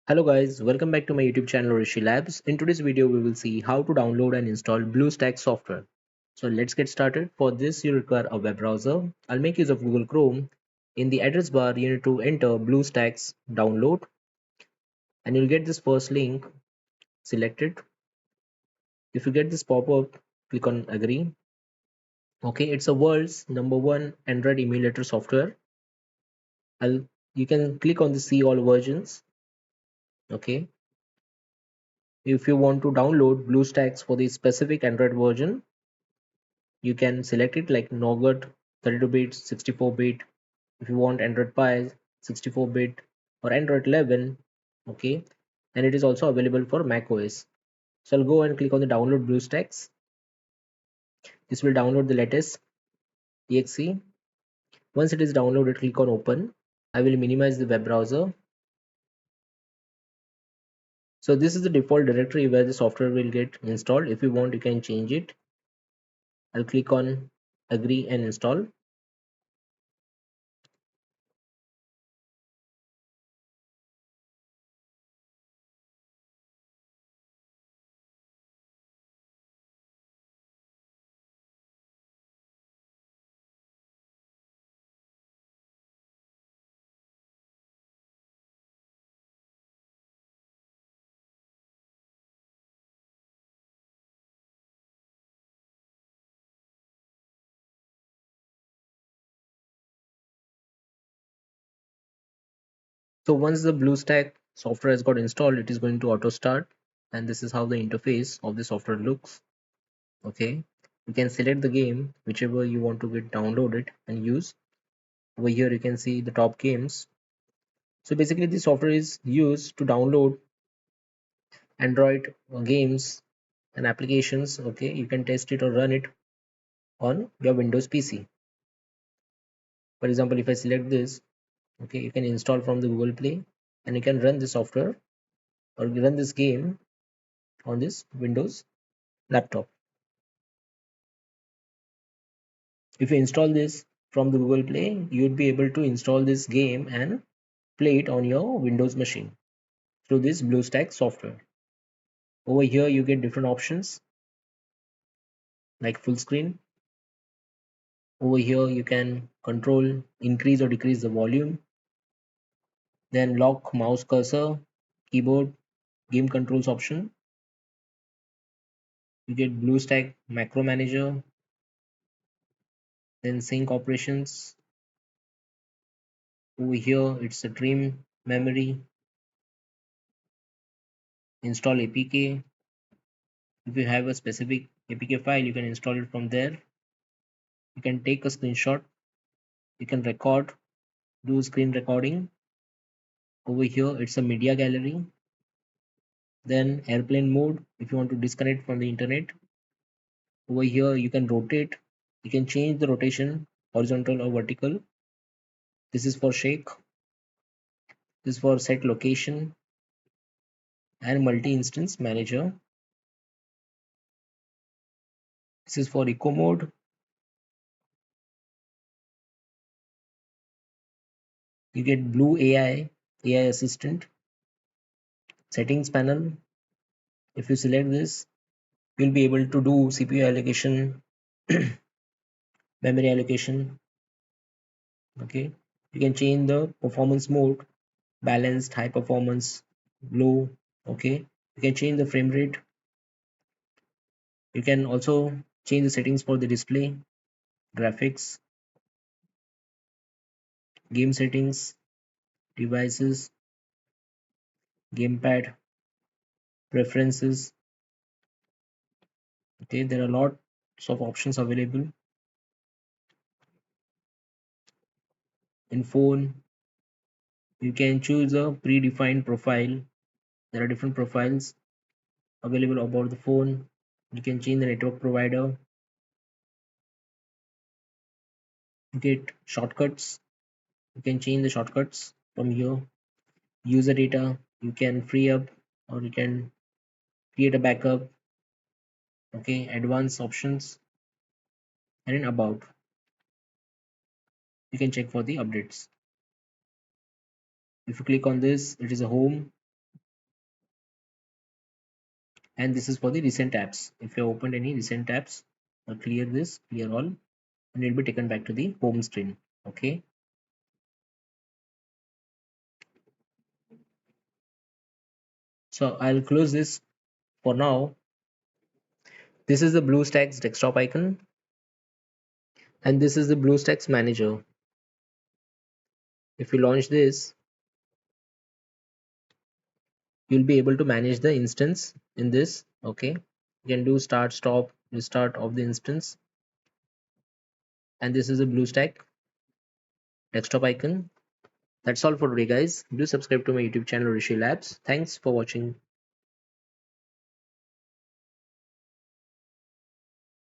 Hello guys, welcome back to my YouTube channel Rishi Labs. In today's video, we will see how to download and install BlueStacks software. So let's get started. For this, you require a web browser. I'll make use of Google Chrome. In the address bar, you need to enter BlueStacks download and you'll get this first link. Select it. If you get this pop-up, click on agree. Okay, it's a world's #1 Android emulator software. You can click on the see all versions. Okay, if you want to download BlueStacks for the specific Android version, you can select it like Nougat 32-bit, 64-bit. If you want Android Pie 64-bit or Android 11, okay, and it is also available for Mac OS. So I'll go and click on the download BlueStacks. This will download the latest exe. Once it is downloaded, click on open. I will minimize the web browser. So this is the default directory where the software will get installed. If you want, you can change it. I'll click on agree and install. So once the BlueStack software has got installed, it is going to auto start, and this is how the interface of the software looks. Okay, you can select the game whichever you want to get downloaded and use. Over here you can see the top games. So basically this software is used to download Android games and applications. Okay, you can test it or run it on your Windows PC. For example, if I select this, okay, you can install from the Google Play and you can run the software or run this game on this Windows laptop. If you install this from the Google Play, you would be able to install this game and play it on your Windows machine through this BlueStacks software. Over here, you get different options like full screen. Over here, you can control, increase or decrease the volume. Then lock mouse cursor, keyboard, game controls option. You get BlueStack macro manager, then sync operations. Over here, it's a dream memory, install APK. If you have a specific APK file, you can install it from there. You can take a screenshot. You can record, do screen recording. Over here, it's a media gallery. Then airplane mode, if you want to disconnect from the internet. Over here, you can rotate. You can change the rotation, horizontal or vertical. This is for shake. This is for set location and multi-instance manager. This is for eco mode. You get Blue AI assistant. Settings panel. If you select this, you'll be able to do CPU allocation, memory allocation. Okay, you can change the performance mode, balanced, high performance, low. Okay, you can change the frame rate. You can also change the settings for the display, graphics, game settings, devices, gamepad, preferences. Okay, there are lots of options available in phone. You can choose a predefined profile. There are different profiles available about the phone. You can change the network provider. You get shortcuts. You can change the shortcuts from here. User data, you can free up or you can create a backup. Okay, advanced options, and in about, you can check for the updates. If you click on this, it is a home. And this is for the recent apps. If you opened any recent apps, clear this, clear all, and it will be taken back to the home screen. Okay. So I'll close this for now. This is the BlueStacks desktop icon, and this is the BlueStacks manager. If you launch this, you'll be able to manage the instance in this. Okay, you can do start, stop, restart of the instance. And this is a BlueStack desktop icon. That's all for today, guys. Do subscribe to my YouTube channel Rishi Labs. Thanks for watching.